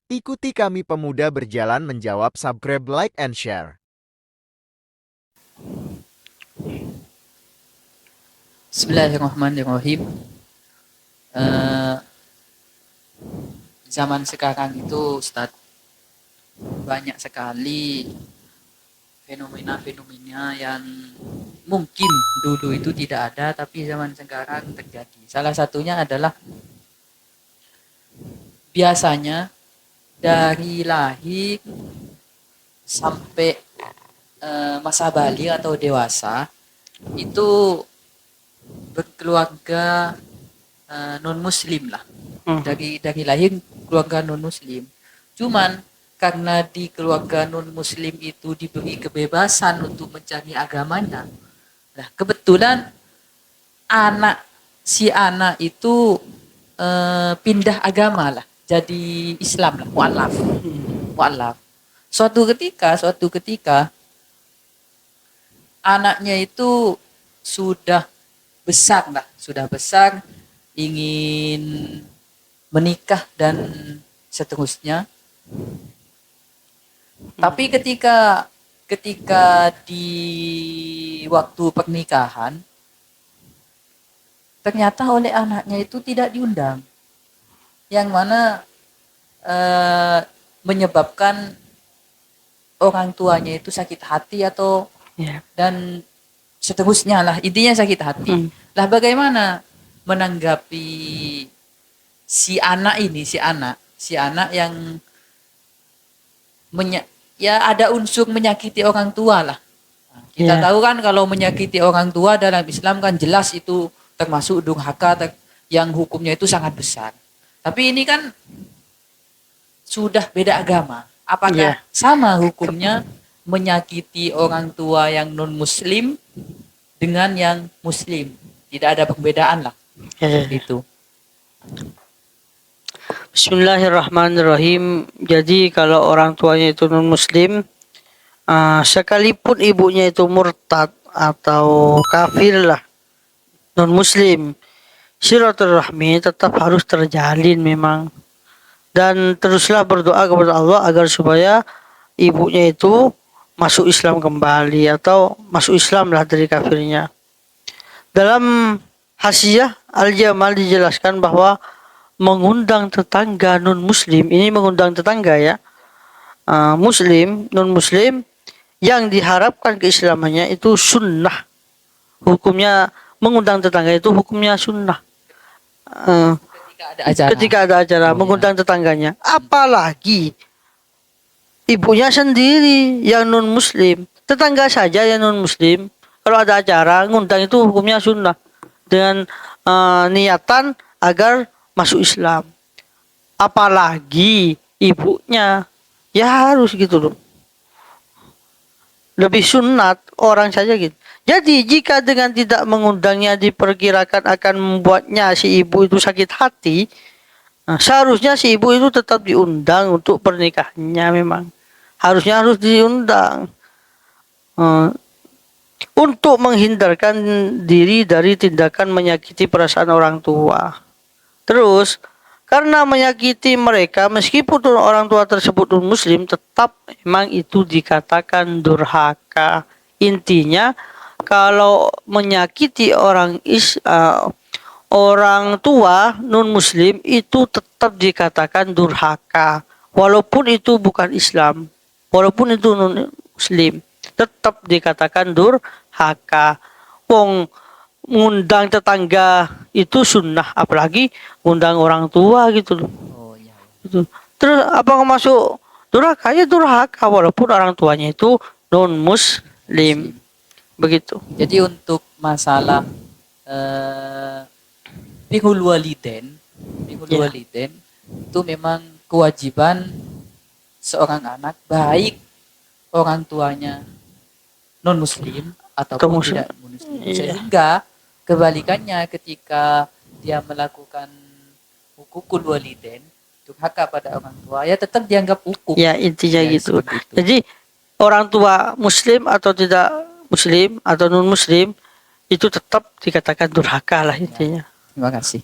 Ikuti kami pemuda berjalan menjawab, subscribe, like, and share. Bismillahirrahmanirrahim. Eh, Zaman sekarang itu, Ustadz, banyak sekali fenomena-fenomena yang mungkin dulu itu tidak ada, tapi zaman sekarang terjadi. Salah satunya adalah biasanya dari lahir sampai masa balik atau dewasa itu berkeluarga non muslim lah. Dari lahir keluarga non muslim. Cuman karena di keluarga non muslim itu diberi kebebasan untuk mencari agamanya. Nah, kebetulan si anak itu pindah agama lah, jadi Islam lah, mualaf. Suatu ketika anaknya itu sudah besar, ingin menikah dan seterusnya. Tapi ketika di waktu pernikahan, ternyata oleh anaknya itu tidak diundang, yang mana menyebabkan orang tuanya itu sakit hati atau dan seterusnya lah, intinya sakit hati. Lah bagaimana menanggapi si anak yang ada unsur menyakiti orang tua lah. Kita tahu kan kalau menyakiti orang tua dalam Islam kan jelas itu termasuk durhaka yang hukumnya itu sangat besar. Tapi ini kan sudah beda agama. Apakah sama hukumnya menyakiti orang tua yang non muslim dengan yang muslim? Tidak ada perbedaan lah. Itu. Bismillahirrahmanirrahim. Jadi kalau orang tuanya itu non muslim, sekalipun ibunya itu murtad atau kafir lah, non muslim, silaturahmi tetap harus terjalin memang. Dan teruslah berdoa kepada Allah agar supaya ibunya itu masuk Islam kembali atau masuk Islam lah dari kafirnya. Dalam Hasyiah Al-Jamal dijelaskan bahwa mengundang tetangga non muslim, ini mengundang tetangga ya, muslim, non muslim, yang diharapkan keislamannya itu sunnah. Hukumnya mengundang tetangga itu hukumnya sunnah. Ketika ada acara mengundang tetangganya, apalagi ibunya sendiri yang non muslim, tetangga saja yang non muslim, kalau ada acara ngundang itu hukumnya sunnah dengan niatan agar masuk Islam. Apalagi ibunya, ya harus gitu loh. Lebih sunat orang saja gitu. Jadi jika dengan tidak mengundangnya diperkirakan akan membuatnya si ibu itu sakit hati, seharusnya si ibu itu tetap diundang untuk pernikahannya memang. Harus diundang. Untuk menghindarkan diri dari tindakan menyakiti perasaan orang tua. Terus, karena menyakiti mereka, meskipun orang tua tersebut muslim, tetap memang itu dikatakan durhaka. Intinya, kalau menyakiti orang tua non muslim itu tetap dikatakan durhaka, walaupun itu bukan Islam, walaupun itu non muslim, tetap dikatakan durhaka. Wong ngundang tetangga itu sunnah, apalagi ngundang orang tua gitu loh. Gitu. Terus apa masuk durhaka? Ya durhaka walaupun orang tuanya itu non muslim. Begitu. Jadi untuk masalah birrul waliden itu memang kewajiban seorang anak, baik orang tuanya non muslim ataupun tidak muslim. Sehingga kebalikannya, ketika dia melakukan hukukul waliden, durhaka pada orang tua, ya tetap dianggap hukum. Ya intinya gitu. Jadi orang tua muslim atau tidak muslim atau non muslim itu tetap dikatakan durhaka lah intinya. Terima kasih.